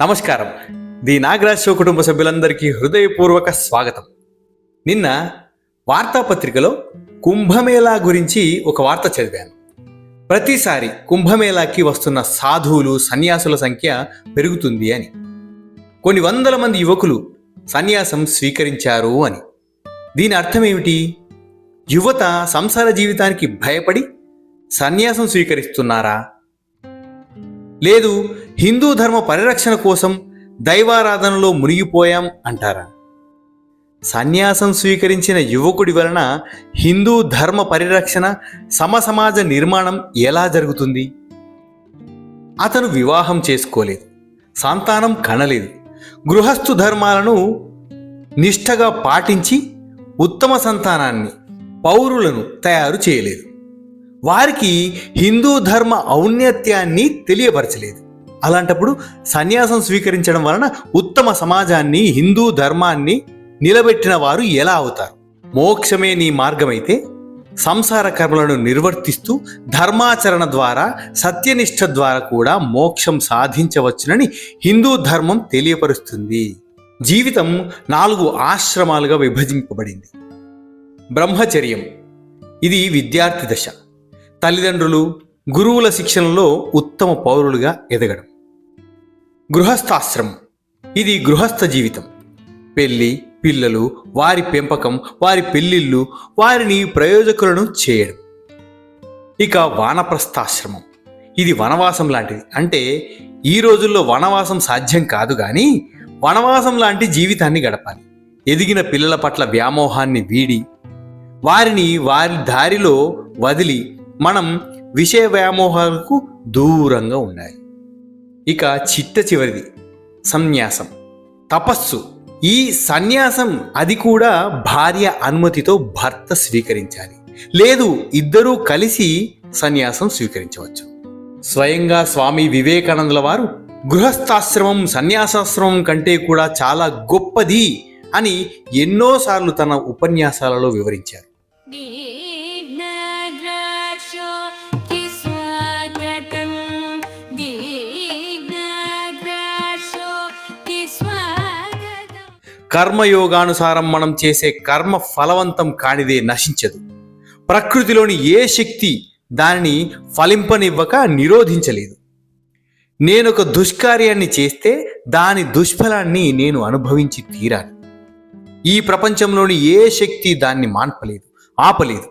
నమస్కారం. The Nagaraj show కుటుంబ సభ్యులందరికీ హృదయపూర్వక స్వాగతం. నిన్న వార్తాపత్రికలో కుంభమేళా గురించి ఒక వార్త చదివాను. ప్రతిసారి కుంభమేళాకి వస్తున్న సాధువులు సన్యాసుల సంఖ్య పెరుగుతుంది అని, కొన్ని వందల మంది యువకులు సన్యాసం స్వీకరించారు అని. దీని అర్థం ఏమిటి? యువత సంసార జీవితానికి భయపడి సన్యాసం స్వీకరిస్తున్నారా? లేదు హిందూ ధర్మ పరిరక్షణ కోసం దైవారాధనలో మునిగిపోయాం అంటారా? సన్యాసం స్వీకరించిన యువకుడి వలన హిందూ ధర్మ పరిరక్షణ, సమసమాజ నిర్మాణం ఎలా జరుగుతుంది? అతను వివాహం చేసుకోలేదు, సంతానం కనలేదు, గృహస్థు ధర్మాలను నిష్ఠగా పాటించి ఉత్తమ సంతానాన్ని, పౌరులను తయారు చేయలేదు. వారికి హిందూ ధర్మ ఔన్నత్యాన్ని తెలియపరచలేదు. అలాంటప్పుడు సన్యాసం స్వీకరించడం వలన ఉత్తమ సమాజాన్ని, హిందూ ధర్మాన్ని నిలబెట్టిన వారు ఎలా అవుతారు? మోక్షమే నీ మార్గమైతే సంసార కర్మలను నిర్వర్తిస్తూ ధర్మాచరణ ద్వారా, సత్యనిష్ఠ ద్వారా కూడా మోక్షం సాధించవచ్చునని హిందూ ధర్మం తెలియపరుస్తుంది. జీవితం 4 ఆశ్రమాలుగా విభజింపబడింది. బ్రహ్మచర్యం, ఇది విద్యార్థి దశ. తల్లిదండ్రులు, గురువుల శిక్షణలో ఉత్తమ పౌరులుగా ఎదగడం. గృహస్థాశ్రమం, ఇది గృహస్థ జీవితం. పెళ్ళి, పిల్లలు, వారి పెంపకం, వారి పెళ్ళిళ్ళు, వారిని ప్రయోజకులను చేయడం. ఇక వానప్రస్థాశ్రమం, ఇది వనవాసం లాంటిది. అంటే ఈ రోజుల్లో వనవాసం సాధ్యం కాదు, కానీ వనవాసం లాంటి జీవితాన్ని గడపాలి. ఎదిగిన పిల్లల పట్ల వ్యామోహాన్ని వీడి వారిని వారి దారిలో వదిలి మనం విషయ వ్యామోహాలకు దూరంగా ఉండాలి. ఇక చిట్ట చివరిది సన్యాసం, తపస్సు. ఈ సన్యాసం అది కూడా భార్య అనుమతితో భర్త స్వీకరించాలి, లేదు ఇద్దరూ కలిసి సన్యాసం స్వీకరించవచ్చు. స్వయంగా స్వామి వివేకానందుల వారు గృహస్థాశ్రమం సన్యాసాశ్రమం కంటే కూడా చాలా గొప్పది అని ఎన్నోసార్లు తన ఉపన్యాసాలలో వివరించారు. కర్మయోగానుసారం మనం చేసే కర్మ ఫలవంతం కానిదే నశించదు. ప్రకృతిలోని ఏ శక్తి దానిని ఫలింపనివ్వక నిరోధించలేదు. నేనొక దుష్కార్యాన్ని చేస్తే దాని దుష్ఫలాన్ని నేను అనుభవించి తీరాలి. ఈ ప్రపంచంలోని ఏ శక్తి దాన్ని మాన్పలేదు, ఆపలేదు.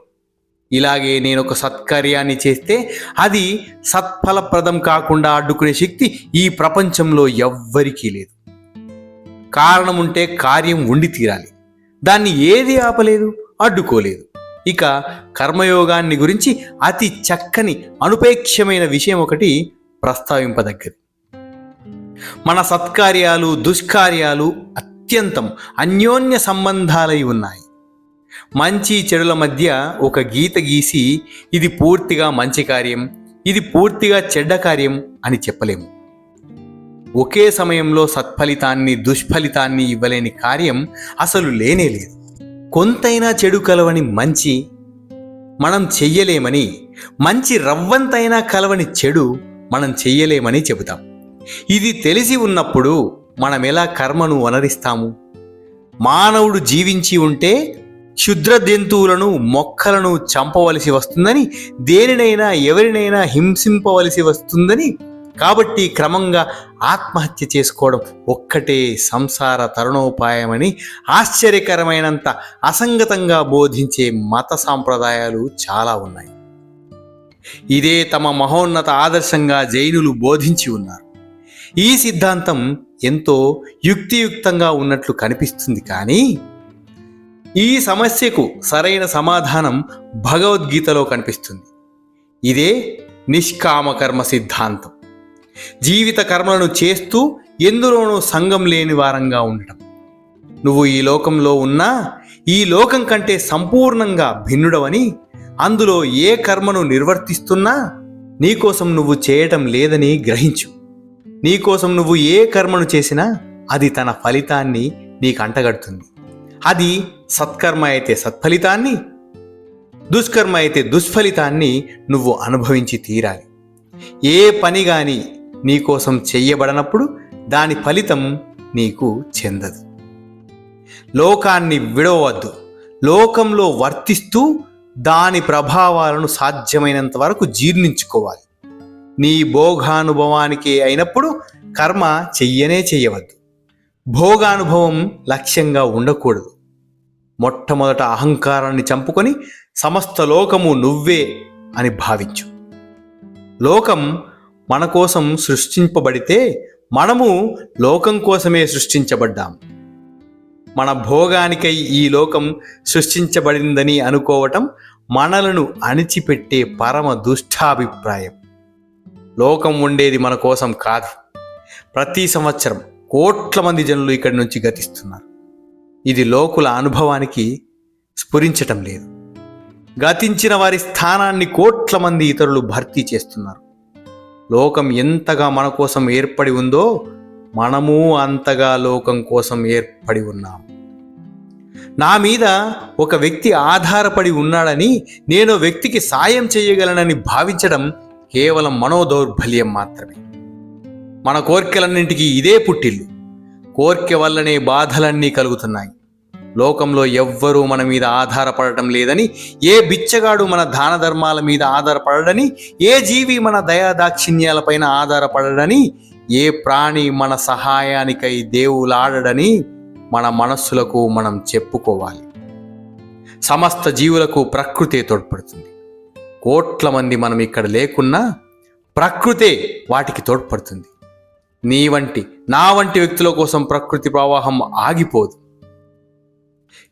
ఇలాగే నేనొక సత్కార్యాన్ని చేస్తే అది సత్ఫలప్రదం కాకుండా అడ్డుకునే శక్తి ఈ ప్రపంచంలో ఎవ్వరికీ లేదు. కారణం ఉంటే కార్యం ఉండి తీరాలి. దాన్ని ఏది ఆపలేదు, అడ్డుకోలేదు. ఇక కర్మయోగాన్ని గురించి అతి చక్కని అనుపేక్షమైన విషయం ఒకటి ప్రస్తావింపదగ్గది. మన సత్కార్యాలు, దుష్కార్యాలు అత్యంతం అన్యోన్య సంబంధాలై ఉన్నాయి. మంచి చెడుల మధ్య ఒక గీత గీసి ఇది పూర్తిగా మంచి కార్యం, ఇది పూర్తిగా చెడ్డ కార్యం అని చెప్పలేము. ఒకే సమయంలో సత్ఫలితాన్ని, దుష్ఫలితాన్ని ఇవ్వలేని కార్యం అసలు లేనేలేదు. కొంతైనా చెడు కలవని మంచి మనం చెయ్యలేమని, మంచి రవ్వంతైనా కలవని చెడు మనం చెయ్యలేమని చెబుతాం. ఇది తెలిసి ఉన్నప్పుడు మనం ఎలా కర్మను వనరిస్తాము? మానవుడు జీవించి ఉంటే క్షుద్ర జంతువులను, మొక్కలను చంపవలసి వస్తుందని, దేనినైనా ఎవరినైనా హింసింపవలసి వస్తుందని, కాబట్టి క్రమంగా ఆత్మహత్య చేసుకోవడం ఒక్కటే సంసార తరుణోపాయమని ఆశ్చర్యకరమైనంత అసంగతంగా బోధించే మత సాంప్రదాయాలు చాలా ఉన్నాయి. ఇదే తమ మహోన్నత ఆదర్శంగా జైనులు బోధించి ఉన్నారు. ఈ సిద్ధాంతం ఎంతో యుక్తియుక్తంగా ఉన్నట్లు కనిపిస్తుంది, కానీ ఈ సమస్యకు సరైన సమాధానం భగవద్గీతలో కనిపిస్తుంది. ఇదే నిష్కామకర్మ సిద్ధాంతం. జీవిత కర్మలను చేస్తూ ఎందులోనూ సంగం లేని వారంగా ఉండటం. నువ్వు ఈ లోకంలో ఉన్నా ఈ లోకం కంటే సంపూర్ణంగా భిన్నుడవని, అందులో ఏ కర్మను నిర్వర్తిస్తున్నా నీకోసం నువ్వు చేయటం లేదని గ్రహించు. నీకోసం నువ్వు ఏ కర్మను చేసినా అది తన ఫలితాన్ని నీకు అంటగడుతుంది. అది సత్కర్మ అయితే సత్ఫలితాన్ని, దుష్కర్మ అయితే దుష్ఫలితాన్ని నువ్వు అనుభవించి తీరాలి. ఏ పని గాని నీకోసం చెయ్యబడనప్పుడు దాని ఫలితం నీకు చెందదు. లోకాన్ని విడవద్దు. లోకంలో వర్తిస్తూ దాని ప్రభావాలను సాధ్యమైనంత వరకు జీర్ణించుకోవాలి. నీ భోగానుభవానికి అయినప్పుడు కర్మ చెయ్యవద్దు. భోగానుభవం లక్ష్యంగా ఉండకూడదు. మొట్టమొదట అహంకారాన్ని చంపుకొని సమస్త లోకము నువ్వే అని భావించు. లోకం మన కోసం సృష్టింపబడితే మనము లోకం కోసమే సృష్టించబడ్డాం. మన భోగానికై ఈ లోకం సృష్టించబడిందని అనుకోవటం మనలను అణిచిపెట్టే పరమ దుష్టాభిప్రాయం. లోకం ఉండేది మన కోసం కాదు. ప్రతి సంవత్సరం కోట్ల మంది జనులు ఇక్కడి నుంచి గతిస్తున్నారు. ఇది లోకుల అనుభవానికి స్ఫురించటం లేదు. గతించిన వారి స్థానాన్ని కోట్ల మంది ఇతరులు భర్తీ చేస్తున్నారు. లోకం ఎంతగా మన కోసం ఏర్పడి ఉందో మనము అంతగా లోకం కోసం ఏర్పడి ఉన్నాం. నా మీద ఒక వ్యక్తి ఆధారపడి ఉన్నాడని నేను వ్యక్తికి సాయం చేయగలనని భావించడం కేవలం మనోదౌర్బల్యం మాత్రమే. మన కోర్కెలన్నింటికీ ఇదే పుట్టిల్లు. కోర్కె వల్లనే బాధలన్నీ కలుగుతున్నాయి. లోకంలో ఎవ్వరూ మన మీద ఆధారపడటం లేదని, ఏ బిచ్చగాడు మన దాన ధర్మాల మీద ఆధారపడడని, ఏ జీవి మన దయాదాక్షిణ్యాలపైన ఆధారపడడని, ఏ ప్రాణి మన సహాయానికై దేవులాడడని మన మనస్సులకు మనం చెప్పుకోవాలి. సమస్త జీవులకు ప్రకృతే తోడ్పడుతుంది. కోట్ల మంది మనం ఇక్కడ లేకున్నా ప్రకృతే వాటికి తోడ్పడుతుంది. నీ వంటి నా వంటి వ్యక్తుల కోసం ప్రకృతి ప్రవాహం ఆగిపోదు.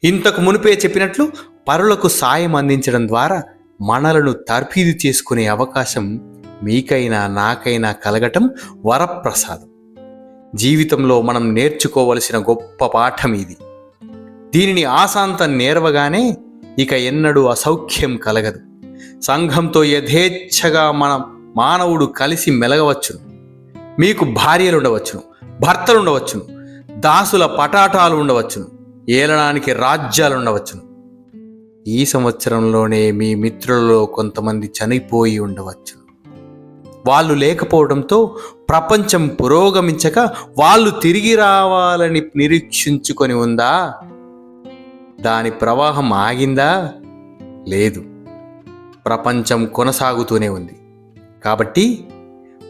ఇంతకు మునిపే చెప్పినట్లు పరులకు సాయం అందించడం ద్వారా మనలను తర్ఫీదు చేసుకునే అవకాశం మీకైనా నాకైనా కలగటం వరప్రసాదం. జీవితంలో మనం నేర్చుకోవలసిన గొప్ప పాఠం ఇది. దీనిని ఆశాంతం నేర్వగానే ఇక ఎన్నడూ అసౌఖ్యం కలగదు. సంఘంతో యథేచ్ఛగా మానవుడు కలిసి మెలగవచ్చును. మీకు భార్యలు ఉండవచ్చును, భర్తలు ఉండవచ్చును, దాసుల పటాటాలు ఉండవచ్చును, ఏలడానికి రాజ్యాలు ఉండవచ్చును. ఈ సంవత్సరంలోనే మీ మిత్రులలో కొంతమంది చనిపోయి ఉండవచ్చును. వాళ్ళు లేకపోవడంతో ప్రపంచం పురోగమించక వాళ్ళు తిరిగి రావాలని నిరీక్షించుకొని ఉందా? దాని ప్రవాహం ఆగిందా? లేదు. ప్రపంచం కొనసాగుతూనే ఉంది. కాబట్టి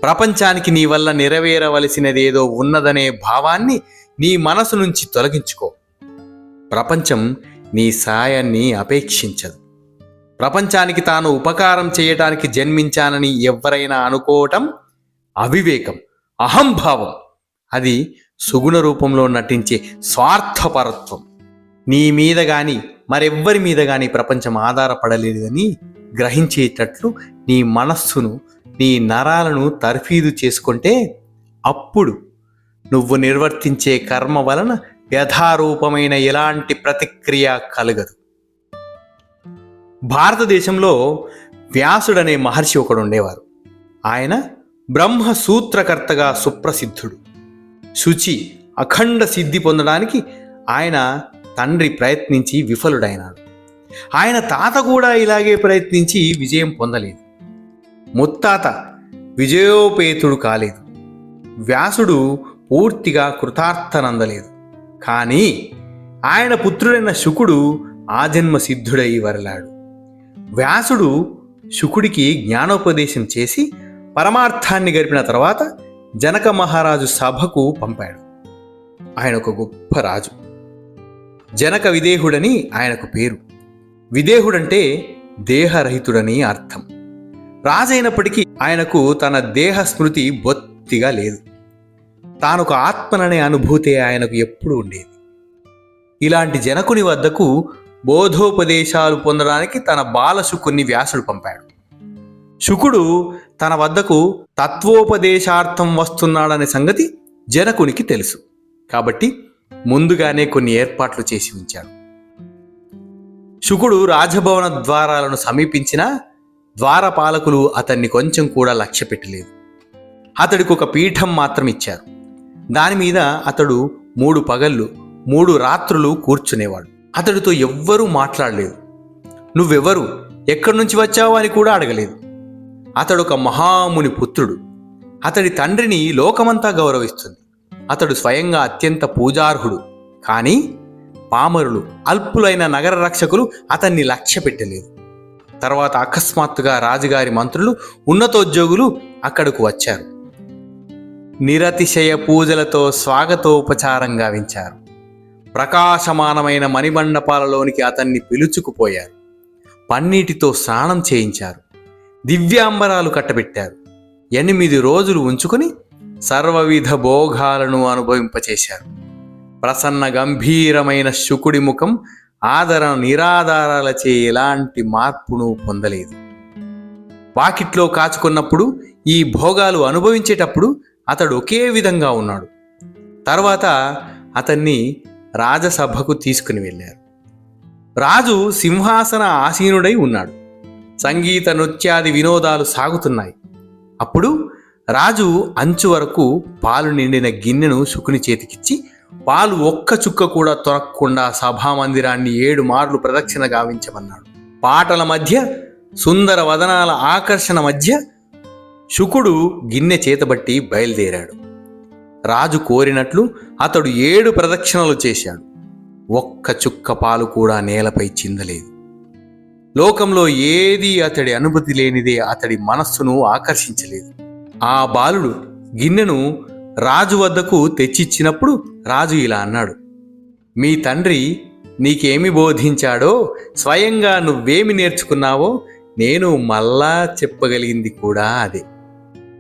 ప్రపంచానికి నీ వల్ల నెరవేరవలసినదేదో ఉన్నదనే భావాన్ని నీ మనసు నుంచి తొలగించుకో. ప్రపంచం నీ సాయాన్ని అపేక్షించదు. ప్రపంచానికి తాను ఉపకారం చేయటానికి జన్మించానని ఎవరైనా అనుకోవటం అవివేకం, అహంభావం. అది సుగుణ రూపంలో నటించే స్వార్థపరత్వం. నీ మీద గాని మరెవ్వరి మీద గాని ప్రపంచం ఆధారపడలేదని గ్రహించేటట్లు నీ మనస్సును, నీ నరాలను తర్ఫీదు చేసుకుంటే అప్పుడు నువ్వు నిర్వర్తించే కర్మ వలన యథారూపమైన ఎలాంటి ప్రతిక్రియ కలగదు. భారతదేశంలో వ్యాసుడనే మహర్షి ఒకడు ఉండేవారు. ఆయన బ్రహ్మ సూత్రకర్తగా సుప్రసిద్ధుడు. శుచి, అఖండ సిద్ధి పొందడానికి ఆయన తండ్రి ప్రయత్నించి విఫలుడైనాడు. ఆయన తాత కూడా ఇలాగే ప్రయత్నించి విజయం పొందలేదు. ముత్తాత విజయోపేతుడు కాలేదు. వ్యాసుడు పూర్తిగా కృతార్థనందలేదు. కానీ ఆయన పుత్రుడైన శుకుడు ఆజన్మ సిద్ధుడై వరలాడు. వ్యాసుడు శుకుడికి జ్ఞానోపదేశం చేసి పరమార్థాన్ని గరిపిన తర్వాత జనక మహారాజు సభకు పంపాడు. ఆయన ఒక గొప్ప రాజు. జనక విదేహుడని ఆయనకు పేరు. విదేహుడంటే దేహరహితుడని అర్థం. రాజైనప్పటికీ ఆయనకు తన దేహ స్మృతి బొత్తిగా లేదు. తానొక ఆత్మననే అనుభూతే ఆయనకు ఎప్పుడూ ఉండేది. ఇలాంటి జనకుని వద్దకు బోధోపదేశాలు పొందడానికి తన బాలశుకుని వ్యాసుడు పంపాడు. శుకుడు తన వద్దకు తత్వోపదేశార్థం వస్తున్నాడనే సంగతి జనకునికి తెలుసు. కాబట్టి ముందుగానే కొన్ని ఏర్పాట్లు చేసి ఉంచాడు. శుకుడు రాజభవన ద్వారాలను సమీపించినా ద్వారపాలకులు అతన్ని కొంచెం కూడా లక్ష్య పెట్టలేదు. అతడికి ఒక పీఠం మాత్రం ఇచ్చారు. దానిమీద అతడు 3 పగళ్ళు 3 రాత్రులు కూర్చునేవాడు. అతడితో ఎవ్వరూ మాట్లాడలేదు. నువ్వెవరు, ఎక్కడి నుంచి వచ్చావు అని కూడా అడగలేదు. అతడొక మహాముని పుత్రుడు. అతడి తండ్రిని లోకమంతా గౌరవిస్తుంది. అతడు స్వయంగా అత్యంత పూజార్హుడు. కానీ పామరులు, అల్పులైన నగర రక్షకులు అతన్ని లక్ష్య పెట్టలేదు. తర్వాత అకస్మాత్తుగా రాజుగారి మంత్రులు, ఉన్నతోద్యోగులు అక్కడకు వచ్చారు. నిరతిశయ పూజలతో స్వాగతోపచారం గావించారు. ప్రకాశమానమైన మణిమండపాలలోనికి అతన్ని పిలుచుకుపోయారు. పన్నీటితో స్నానం చేయించారు. దివ్యాంబరాలు కట్టబెట్టారు. 8 రోజులు ఉంచుకుని సర్వవిధ భోగాలను అనుభవింపచేశారు. ప్రసన్న గంభీరమైన శుకుడి ముఖం ఆదరణ నిరాధారాలచే ఎలాంటి మార్పును పొందలేదు. వాకిట్లో కాచుకున్నప్పుడు, ఈ భోగాలు అనుభవించేటప్పుడు అతడు ఒకే విధంగా ఉన్నాడు. తర్వాత అతన్ని రాజసభకు తీసుకుని వెళ్ళారు. రాజు సింహాసన ఆసీనుడై ఉన్నాడు. సంగీత నృత్యాది వినోదాలు సాగుతున్నాయి. అప్పుడు రాజు అంచు వరకు పాలు నిండిన గిన్నెను శుకుని చేతికిచ్చి, పాలు ఒక్క చుక్క కూడా తొరక్కుండా సభామందిరాన్ని 7 మార్లు ప్రదక్షిణ గావించమన్నాడు. పాటల మధ్య, సుందర వదనాల ఆకర్షణ మధ్య శుకుడు గిన్నె చేతబట్టి బయలుదేరాడు. రాజు కోరినట్లు అతడు 7 ప్రదక్షిణలు చేశాడు. ఒక్క చుక్క పాలు కూడా నేలపై చిందలేదు. లోకంలో ఏదీ అతడి అనుమతి లేనిదే అతడి మనస్సును ఆకర్షించలేదు. ఆ బాలుడు గిన్నెను రాజు వద్దకు తెచ్చిచ్చినప్పుడు రాజు ఇలా అన్నాడు: మీ తండ్రి నీకేమి బోధించాడో, స్వయంగా నువ్వేమి నేర్చుకున్నావో నేను మళ్ళా చెప్పగలిగింది కూడా అదే.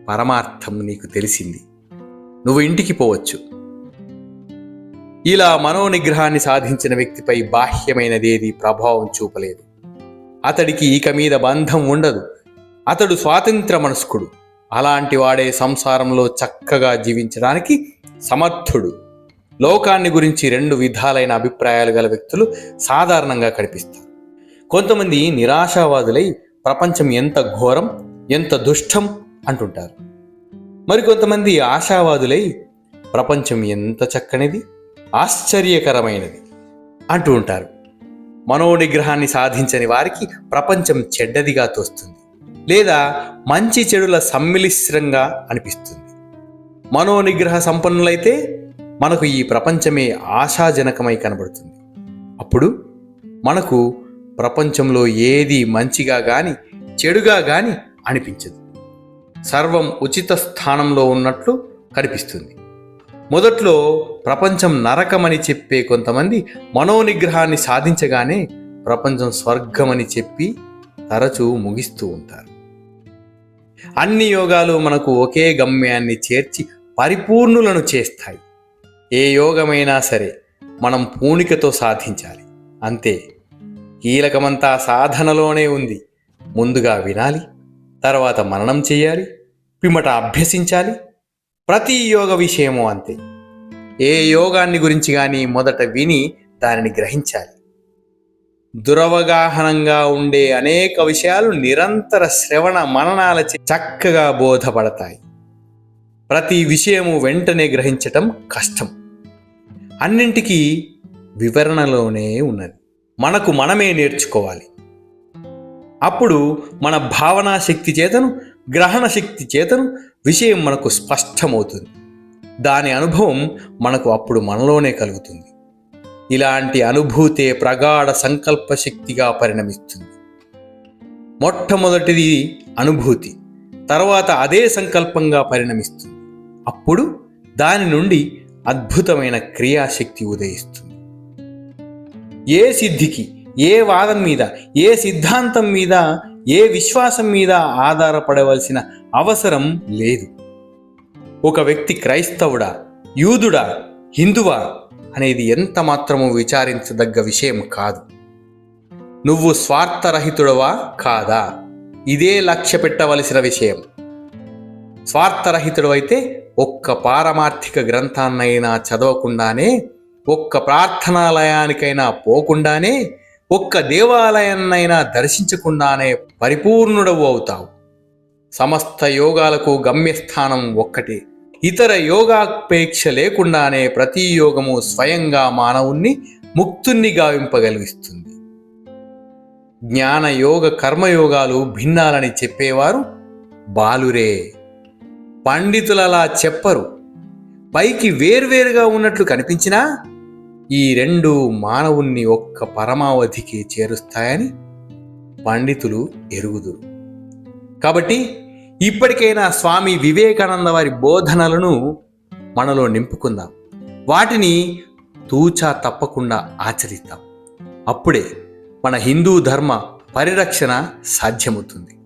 పరమార్థం నీకు తెలిసింది. నువ్వు ఇంటికి పోవచ్చు. ఇలా మనోనిగ్రహాన్ని సాధించిన వ్యక్తిపై బాహ్యమైనదేది ప్రభావం చూపలేదు. అతడికి ఇక మీద బంధం ఉండదు. అతడు స్వాతంత్ర మనస్కుడు. అలాంటి వాడే సంసారంలో చక్కగా జీవించడానికి సమర్థుడు. లోకాన్ని గురించి 2 విధాలైన అభిప్రాయాలు గల వ్యక్తులు సాధారణంగా కనిపిస్తారు. కొంతమంది నిరాశావాదులై ప్రపంచం ఎంత ఘోరం, ఎంత దుష్టం అంటుంటారు. మరికొంతమంది ఆశావాదులై ప్రపంచం ఎంత చక్కనిది, ఆశ్చర్యకరమైనది అంటూ ఉంటారు. మనోనిగ్రహాన్ని సాధించని వారికి ప్రపంచం చెడ్డదిగా తోస్తుంది, లేదా మంచి చెడుల సమ్మిశ్రంగా అనిపిస్తుంది. మనోనిగ్రహ సంపన్నులైతే మనకు ఈ ప్రపంచమే ఆశాజనకమై కనబడుతుంది. అప్పుడు మనకు ప్రపంచంలో ఏది మంచిగా గాని చెడుగా గాని అనిపించదు. సర్వం ఉచిత స్థానంలో ఉన్నట్లు కనిపిస్తుంది. మొదట్లో ప్రపంచం నరకమని చెప్పే కొంతమంది మనోనిగ్రహాన్ని సాధించగానే ప్రపంచం స్వర్గమని చెప్పి తరచూ ముగిస్తూ ఉంటారు. అన్ని యోగాలు మనకు ఒకే గమ్యాన్ని చేర్చి పరిపూర్ణులను చేస్తాయి. ఏ యోగమైనా సరే మనం పూనికతో సాధించాలి, అంతే. కీలకమంతా సాధనలోనే ఉంది. ముందుగా వినాలి, తర్వాత మననం చేయాలి, పిమ్మట అభ్యసించాలి. ప్రతి యోగ విషయము అంతే. ఏ యోగాన్ని గురించి కానీ మొదట విని దానిని గ్రహించాలి. దురవగాహనంగా ఉండే అనేక విషయాలు నిరంతర శ్రవణ మననాలచే చక్కగా బోధపడతాయి. ప్రతి విషయము వెంటనే గ్రహించటం కష్టం. అన్నింటికీ వివరణలోనే ఉన్నది. మనకు మనమే నేర్చుకోవాలి. అప్పుడు మన భావనా శక్తి చేతను, గ్రహణ శక్తి చేతను విషయం మనకు స్పష్టమవుతుంది. దాని అనుభవం మనకు అప్పుడు మనలోనే కలుగుతుంది. ఇలాంటి అనుభూతే ప్రగాఢ సంకల్ప శక్తిగా పరిణమిస్తుంది. మొట్టమొదటిది అనుభూతి, తర్వాత అదే సంకల్పంగా పరిణమిస్తుంది. అప్పుడు దాని నుండి అద్భుతమైన క్రియాశక్తి ఉదయిస్తుంది. ఏ సిద్ధికి, ఏ వాదం మీద, ఏ సిద్ధాంతం మీద, ఏ విశ్వాసం మీద ఆధారపడవలసిన అవసరం లేదు. ఒక వ్యక్తి క్రైస్తవుడా, యూదుడా, హిందువా అనేది ఎంత మాత్రమూ విచారించదగ్గ విషయం కాదు. నువ్వు స్వార్థరహితుడవా కాదా, ఇదే లక్ష్య పెట్టవలసిన విషయం. స్వార్థరహితుడవైతే ఒక్క పారమార్థిక గ్రంథాన్నైనా చదవకుండానే, ఒక్క ప్రార్థనాలయానికైనా పోకుండానే, ఒక్క దేవాలయాన్నైనా దర్శించకుండానే పరిపూర్ణుడవు అవుతావు. సమస్త యోగాలకు గమ్యస్థానం ఒక్కటే. ఇతర యోగాపేక్ష లేకుండానే ప్రతి యోగము స్వయంగా మానవుణ్ణి ముక్తుణ్ణి గావింపగలిగిస్తుంది. జ్ఞానయోగ కర్మయోగాలు భిన్నాలని చెప్పేవారు బాలురే. పండితులలా చెప్పరు. పైకి వేర్వేరుగా ఉన్నట్లు కనిపించినా ఈ రెండు మానవుణ్ణి ఒక్క పరమావధికి చేరుస్తాయని పండితులు ఎరుగుదురు. కాబట్టి ఇప్పటికైనా స్వామి వివేకానంద వారి బోధనలను మనలో నింపుకుందాం, వాటిని తూచా తప్పకుండా ఆచరిద్దాం. అప్పుడే మన హిందూ ధర్మ పరిరక్షణ సాధ్యమవుతుంది.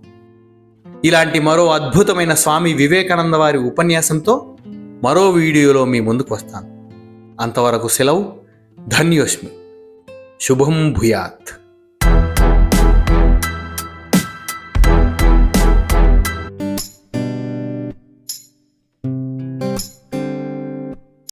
ఇలాంటి మరో అద్భుతమైన స్వామి వివేకానంద వారి ఉపన్యాసంతో మరో వీడియోలో మీ ముందుకు వస్తాను. అంతవరకు సెలవు. ధన్యోస్మి. శుభం భూయాత్.